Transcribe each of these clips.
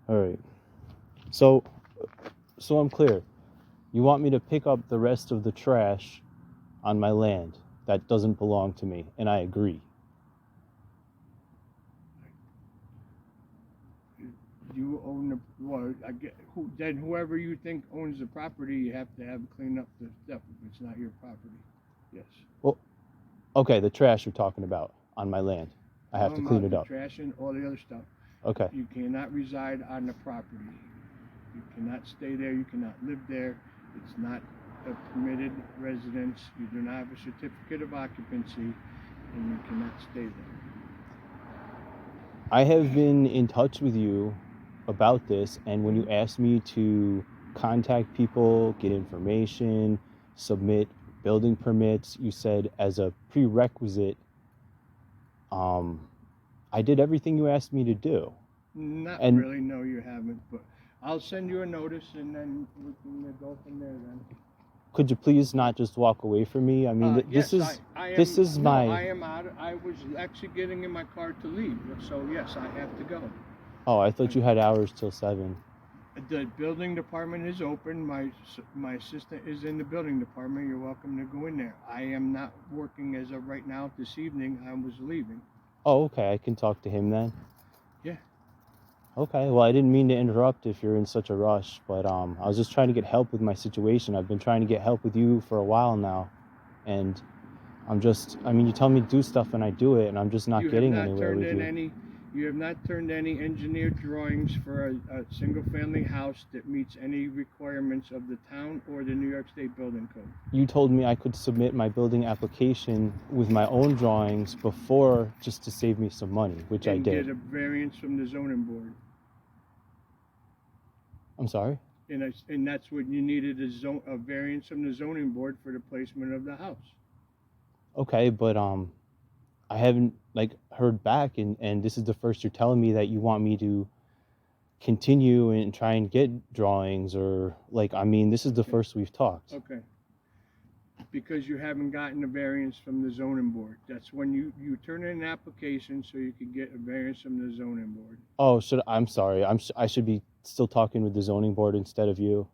All right. So, so I'm clear. You want me to pick up the rest of the trash on my land that doesn't belong to me, and I agree. You own the, well, I get, then whoever you think owns the property, you have to have clean up the stuff if it's not your property. Yes. Well, okay, the trash you're talking about on my land. I have to Talking clean about it the up. trash and all the other stuff. Okay. You cannot reside on the property. You cannot stay there. You cannot live there. It's not a permitted residence. You do not have a certificate of occupancy, and you cannot stay there. I have been in touch with you about this, and when you asked me to contact people, get information, submit building permits, you said as a prerequisite, I did everything you asked me to do. Not And really. No, you haven't. But I'll send you a notice, and then we can go from there. Then. could you please not just walk away from me? I mean, Yes, I am. this is No, my. I am out. I was actually getting in my car to leave. So yes, I have to go. Oh, I thought you had hours till 7. The building department is open. My assistant is in the building department. You're welcome to go in there. I am not working as of right now. This evening, I was leaving. Oh, okay. I can talk to him then. Yeah. Okay. Well, I didn't mean to interrupt if you're in such a rush, but I was just trying to get help with my situation. I've been trying to get help with you for a while now, and I mean, you tell me to do stuff and I do it, and I'm just not getting anywhere with you. You have not turned any engineered drawings for a single-family house that meets any requirements of the town or the New York State Building Code. You told me I could submit my building application with my own drawings before, just to save me some money, which I And did. get a variance from the zoning board. I'm sorry? And that's what you needed, a variance from the zoning board for the placement of the house. Okay, but I haven't heard back, and this is the first you're telling me that you want me to continue and try and get drawings, or I mean, this is the first we've talked. Okay. Because you haven't gotten a variance from the zoning board. That's when you turn in an application so you can get a variance from the zoning board. Oh, I'm sorry. I should be still talking with the zoning board instead of you.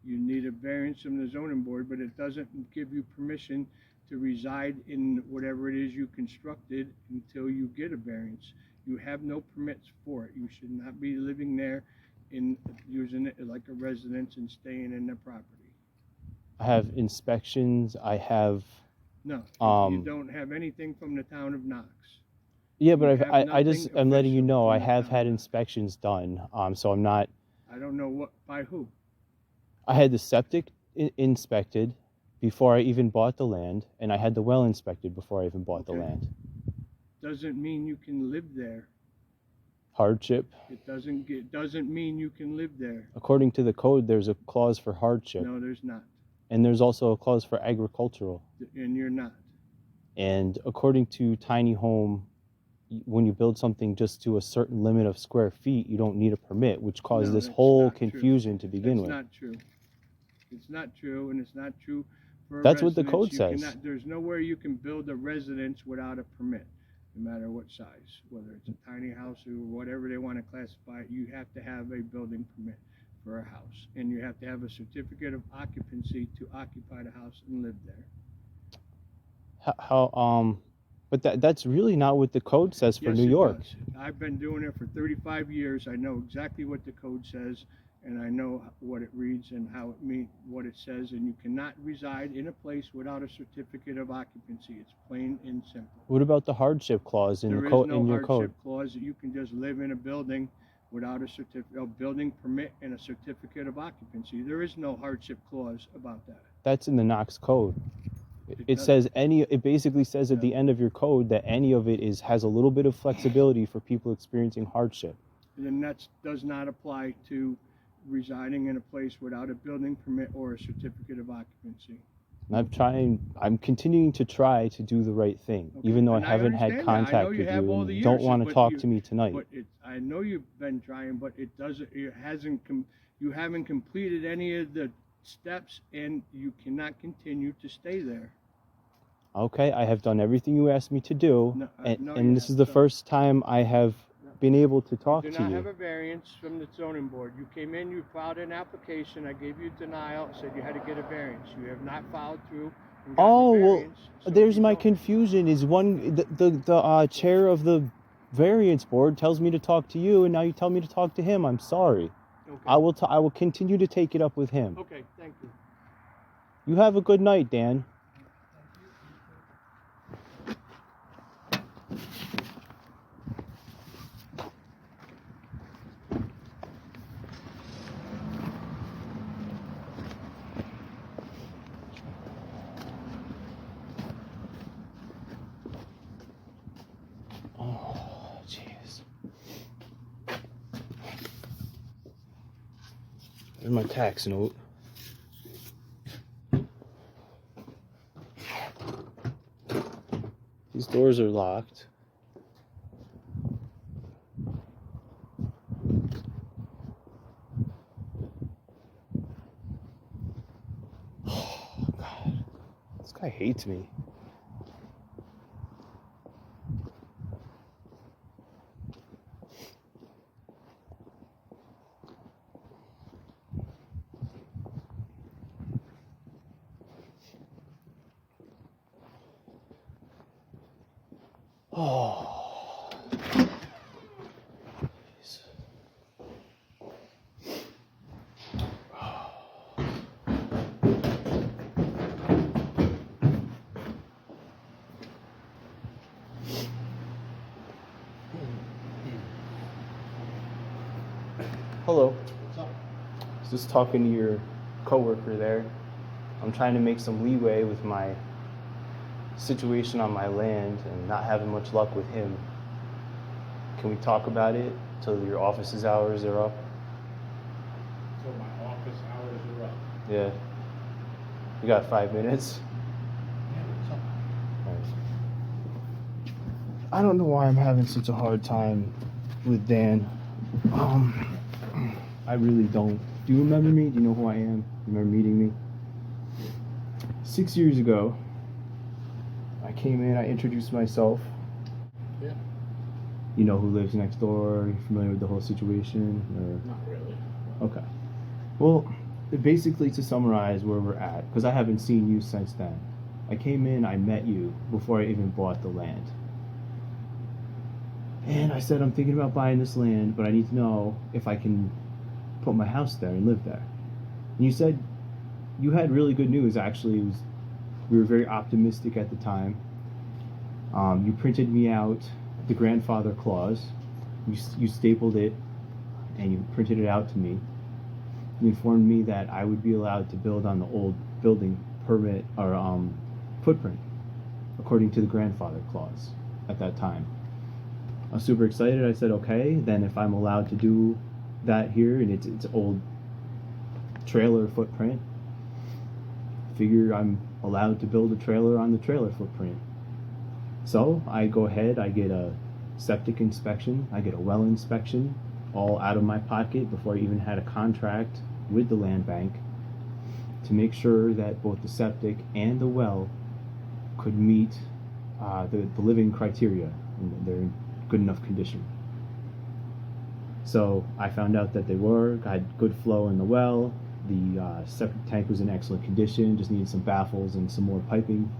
You need a variance from the zoning board, but it doesn't give you permission to reside in whatever it is you constructed until you get a variance. You have no permits for it. You should not be living there and using it like a residence and staying in the property. I have inspections. I have. No, you don't have anything from the town of Knox. Yeah, but I'm letting you know I have had inspections done. So I'm not. I don't know by who. I had the septic inspected before I even bought the land, and I had the well inspected before I even bought the land. Doesn't mean you can live there. Hardship. It doesn't mean you can live there. According to the code, there's a clause for hardship. No, there's not. And there's also a clause for agricultural. And you're not. And according to tiny home, when you build something just to a certain limit of square feet, you don't need a permit, which caused this whole confusion to begin with. That's not true. It's not true, and it's not true for That's what the code says. There's nowhere you can build a residence without a permit, no matter what size. Whether it's a tiny house or whatever they want to classify it, you have to have a building permit for a house, and you have to have a certificate of occupancy to occupy the house and live there. But that's really not what the code says for New York. Does. I've been doing it for 35 years. I know exactly what the code says, and I know what it reads and how it means what it says. And you cannot reside in a place without a certificate of occupancy. It's plain and simple. What about the hardship clause in your code? There is no hardship clause. You can just live in a building without a building permit and a certificate of occupancy. There is no hardship clause about that. That's in the Knox code. It basically says at the end of your code that any of it has a little bit of flexibility for people experiencing hardship. And then that does not apply to residing in a place without a building permit or a certificate of occupancy. I'm continuing to try to do the right thing, even though I haven't had contact with you and don't want to talk to me tonight. But I know you've been trying, but you haven't completed any of the steps, and you cannot continue to stay there. Okay, I have done everything you asked me to do, and this is the first time I have been able to talk You do to not you. have a variance from the zoning board. You came in, you filed an application, I gave you denial, said you had to get a variance. You have not followed through and gotten Oh, a well, variance. So there's you my don't- confusion. Is one the chair of the variance board tells me to talk to you, and now you tell me to talk to him. I'm sorry. Okay. I will continue to take it up with him. Okay, thank you. You have a good night, Dan. Oh, jeez. There's my tax note. These doors are locked. Oh, God. This guy hates me. Oh. Jeez. Hello. What's up? I was just talking to your coworker there. I'm trying to make some leeway with my situation on my land and not having much luck with him. Can we talk about it till your office's hours are up? So my office hours are up. Yeah. You got 5 minutes? Yeah, what's up? Alright. I don't know why I'm having such a hard time with Dan. I really don't. Do you remember me? Do you know who I am? You remember meeting me? 6 years ago, I came in, I introduced myself. Yeah. You know who lives next door? You familiar with the whole situation? Not really. Okay. Well, basically to summarize where we're at, because I haven't seen you since then. I came in, I met you before I even bought the land. And I said, I'm thinking about buying this land, but I need to know if I can put my house there and live there. And you said you had really good news, actually. We were very optimistic at the time. You printed me out the grandfather clause. You stapled it and you printed it out to me. You informed me that I would be allowed to build on the old building permit or footprint according to the grandfather clause at that time. I was super excited. I said, okay, then if I'm allowed to do that here and it's old trailer footprint, figure I'm allowed to build a trailer on the trailer footprint. So I go ahead, I get a septic inspection, I get a well inspection, all out of my pocket before I even had a contract with the land bank to make sure that both the septic and the well could meet the living criteria and they're in good enough condition. So I found out that they were. I had good flow in the well. The septic tank was in excellent condition, just needed some baffles and some more piping.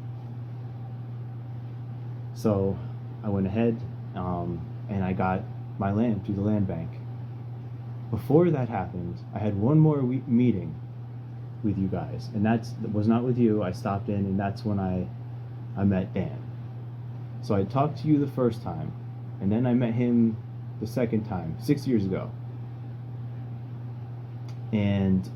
So I went ahead and I got my land through the land bank. Before that happened, I had one more meeting with you guys, and that was not with you. I stopped in, and that's when I met Dan. So I talked to you the first time, and then I met him the second time, 6 years ago. And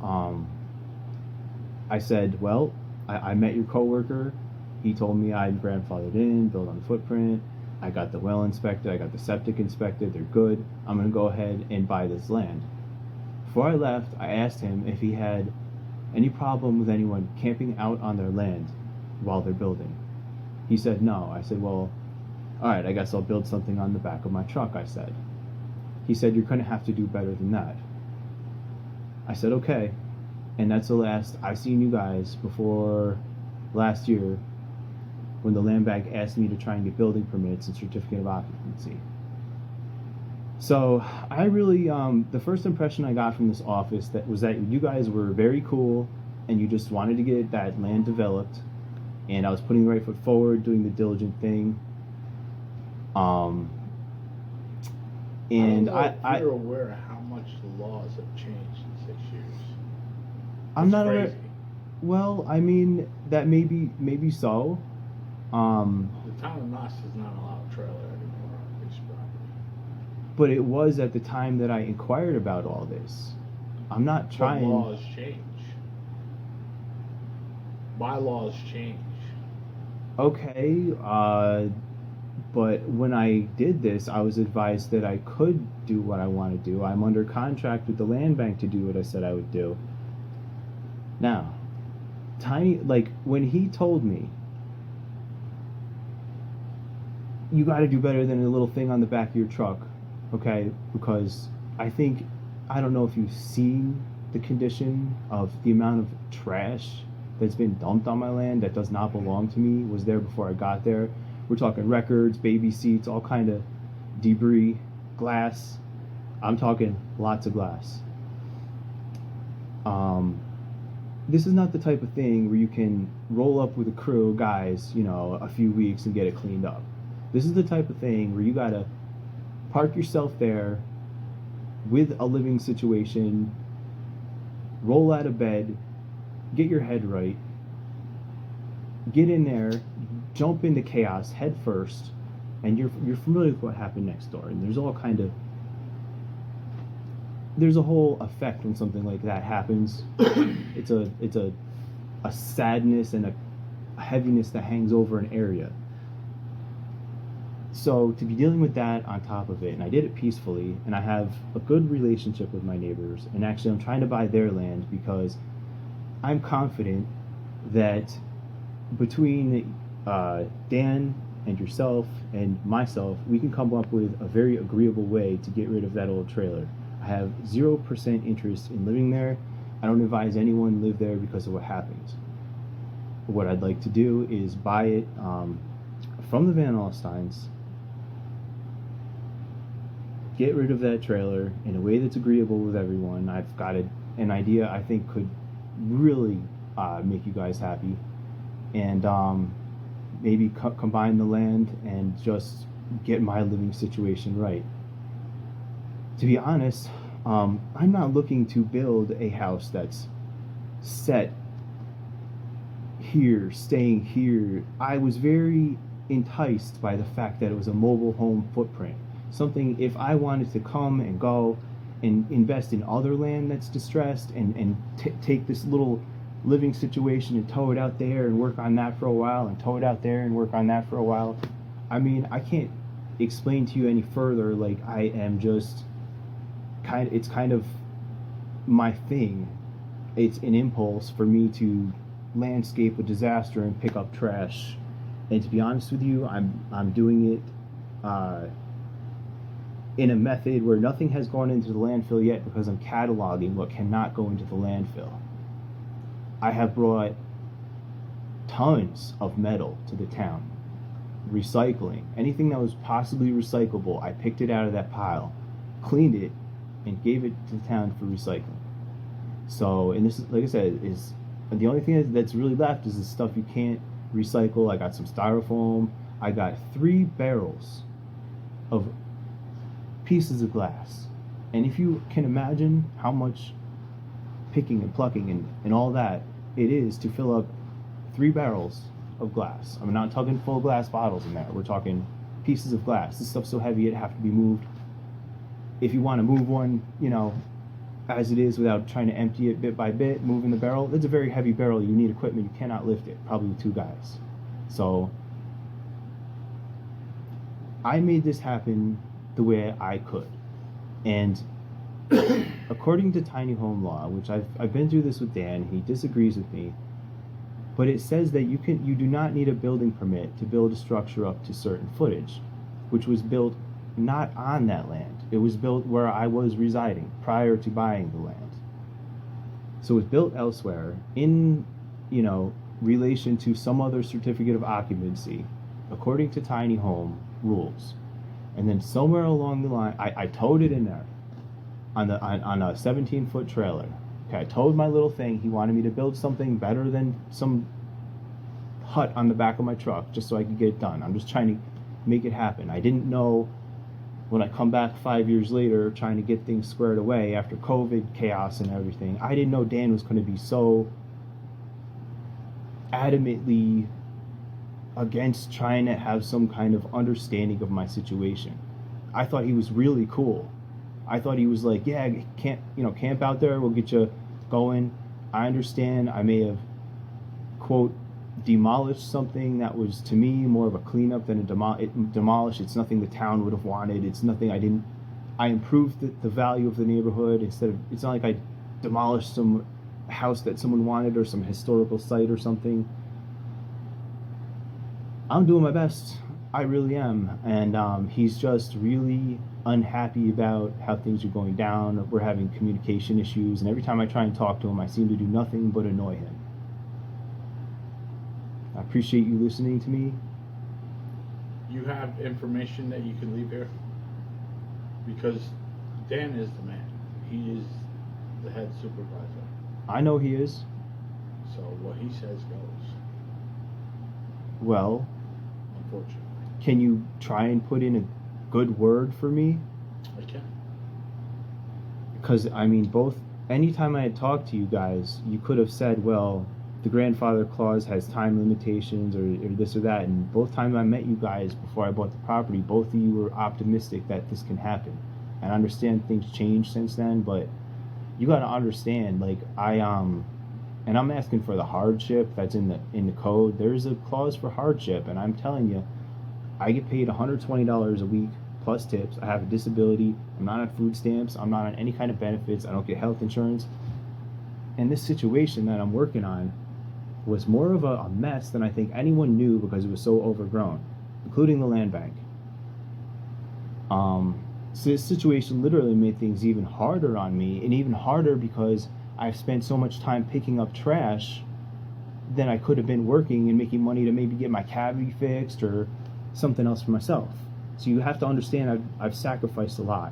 I said, well, I met your coworker. He told me I'm grandfathered in, built on the footprint. I got the well inspected. I got the septic inspected. They're good. I'm going to go ahead and buy this land. Before I left, I asked him if he had any problem with anyone camping out on their land while they're building. He said no. I said, well, all right, I guess I'll build something on the back of my truck, I said. He said, you're going to have to do better than that. I said, okay. And that's the last I've seen you guys before last year when the land bank asked me to try and get building permits and certificate of occupancy. So I really, the first impression I got from this office that was that you guys were very cool, and you just wanted to get that land developed, and I was putting the right foot forward, doing the diligent thing. Um, and I don't know I if you're aware of how much the laws have changed in 6 years. I'm It's not crazy. aware. Well, I mean that maybe so. Um, The town of Knox does not allow a trailer anymore on piece of property. but it was at the time that I inquired about all this. I'm not But trying. laws change. Bylaws change. Okay, but when I did this, I was advised that I could do what I want to do. I'm under contract with the land bank to do what I said I would do. Now, Tiny, like when he told me, you got to do better than a little thing on the back of your truck, okay? Because I think, I don't know if you've seen the condition of the amount of trash that's been dumped on my land that does not belong to me, was there before I got there. We're talking records, baby seats, all kind of debris, glass. I'm talking lots of glass. Um, this is not the type of thing where you can roll up with a crew of guys, a few weeks and get it cleaned up. This is the type of thing where you gotta park yourself there with a living situation, roll out of bed, get your head right, get in there, jump into chaos head first, and you're familiar with what happened next door. And there's a whole effect when something like that happens. It's a sadness and a heaviness that hangs over an area. So to be dealing with that on top of it, and I did it peacefully, and I have a good relationship with my neighbors, and actually I'm trying to buy their land because I'm confident that between Dan and yourself and myself, we can come up with a very agreeable way to get rid of that old trailer. I have 0% interest in living there. I don't advise anyone live there because of what happens. What I'd like to do is buy it from the Van Alstynes, get rid of that trailer in a way that's agreeable with everyone. I've got an idea I think could really make you guys happy, and maybe combine the land and just get my living situation right. To be honest, I'm not looking to build a house that's set here, staying here. I was very enticed by the fact that it was a mobile home footprint. Something, if I wanted to come and go and invest in other land that's distressed and take this little living situation and tow it out there and work on that for a while and tow it out there and work on that for a while. I mean, I can't explain to you any further. Like, I am just it's kind of my thing. It's an impulse for me to landscape a disaster and pick up trash. And to be honest with you, I'm doing it in a method where nothing has gone into the landfill yet because I'm cataloging what cannot go into the landfill. I have brought tons of metal to the town. Recycling. Anything that was possibly recyclable, I picked it out of that pile, cleaned it, and gave it to the town for recycling. So, and this is, like I said, is the only thing that's really left is the stuff you can't recycle. I got some styrofoam. I got 3 barrels of pieces of glass. And if you can imagine how much picking and plucking and all that it is to fill up 3 barrels of glass. I'm not talking full glass bottles in there. We're talking pieces of glass. This stuff's so heavy it'd have to be moved. If you want to move one, as it is without trying to empty it bit by bit, moving the barrel, it's a very heavy barrel. You need equipment. You cannot lift it, probably with 2 guys. So I made this happen the way I could. And according to tiny home law, which I've been through this with Dan, he disagrees with me, but it says that you do not need a building permit to build a structure up to certain footage, which was built not on that land. It was built where I was residing prior to buying the land. So it was built elsewhere in, relation to some other certificate of occupancy, according to tiny home rules. And then somewhere along the line, I towed it in there on a 17-foot trailer. Okay, I towed my little thing. He wanted me to build something better than some hut on the back of my truck just so I could get it done. I'm just trying to make it happen. I didn't know when I come back 5 years later trying to get things squared away after COVID chaos and everything. I didn't know Dan was going to be so adamantly against trying to have some kind of understanding of my situation. I thought he was really cool. I thought he was like, yeah, camp out there, we'll get you going. I understand I may have, quote, demolished something that was to me more of a cleanup than a demolish. It's nothing the town would have wanted. It's nothing I improved the value of the neighborhood. It's not like I demolished some house that someone wanted or some historical site or something. I'm doing my best. I really am. And he's just really unhappy about how things are going down. We're having communication issues, and every time I try and talk to him, I seem to do nothing but annoy him. I appreciate you listening to me. You have information that you can leave here? Because Dan is the man. He is the head supervisor. I know he is. So what he says goes, Well, unfortunately. can you try and put in a good word for me? I can. Because, anytime I had talked to you guys, you could have said, well, the grandfather clause has time limitations or this or that. And both times I met you guys before I bought the property, both of you were optimistic that this can happen. And I understand things changed since then, but you got to understand, and I'm asking for the hardship that's in the code. There's a clause for hardship, and I'm telling you, I get paid $120 a week plus tips. I have a disability. I'm not on food stamps. I'm not on any kind of benefits. I don't get health insurance. And this situation that I'm working on was more of a mess than I think anyone knew because it was so overgrown, including the land bank. So this situation literally made things even harder on me, and even harder because I've spent so much time picking up trash than I could have been working and making money to maybe get my cavity fixed or something else for myself. So you have to understand I've sacrificed a lot.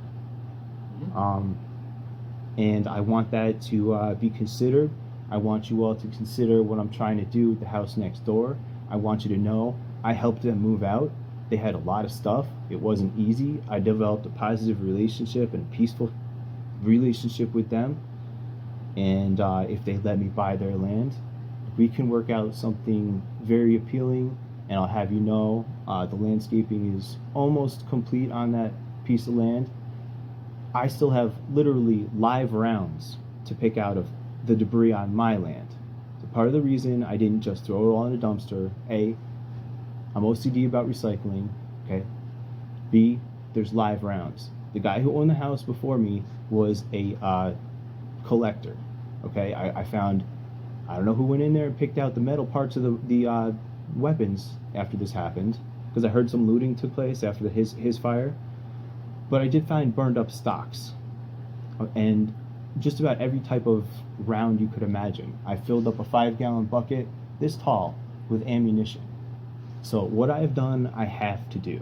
And I want that to be considered. I want you all to consider what I'm trying to do with the house next door. I want you to know I helped them move out. They had a lot of stuff. It wasn't easy. I developed a positive relationship and a peaceful relationship with them. And if they let me buy their land, we can work out something very appealing. And I'll have you know, the landscaping is almost complete on that piece of land. I still have literally live rounds to pick out of the debris on my land. So part of the reason I didn't just throw it all in a dumpster, A, I'm OCD about recycling, okay? B, there's live rounds. The guy who owned the house before me was a collector, okay? I found, I don't know who went in there and picked out the metal parts of the weapons after this happened, because I heard some looting took place after his fire. But I did find burned up stocks and just about every type of round you could imagine. I filled up a 5-gallon bucket this tall with ammunition. So what I have done, I have to do.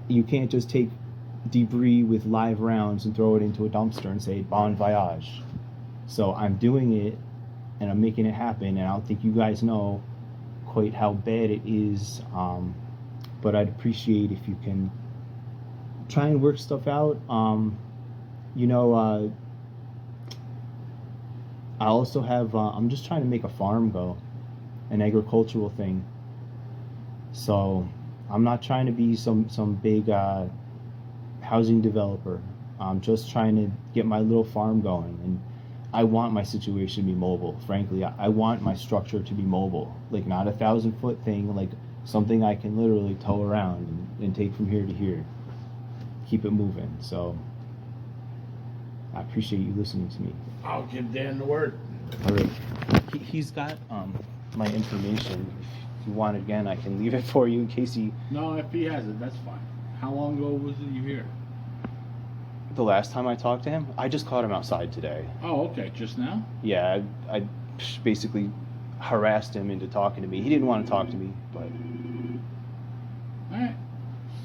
You can't just take debris with live rounds and throw it into a dumpster and say bon voyage. So I'm doing it and I'm making it happen, and I don't think you guys know quite how bad it is, but I'd appreciate if you can try and work stuff out. I also have, I'm just trying to make a farm go, an agricultural thing. So I'm not trying to be some big housing developer. I'm just trying to get my little farm going, and I want my situation to be mobile. Frankly, I want my structure to be mobile, like not a 1,000-foot thing, like something I can literally tow around and take from here to here. Keep it moving. So I appreciate you listening to me. I'll give Dan the word. All right. He's got my information. If you want it again, I can leave it for you in case he. No, if he has it, that's fine. How long ago was it you here? The last time I talked to him, I just caught him outside today. Oh, okay. Just now? Yeah, I basically harassed him into talking to me. He didn't want to talk to me, but. All right.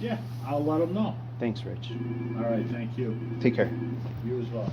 Yeah, I'll let him know. Thanks, Rich. All right, thank you. Take care. You as well.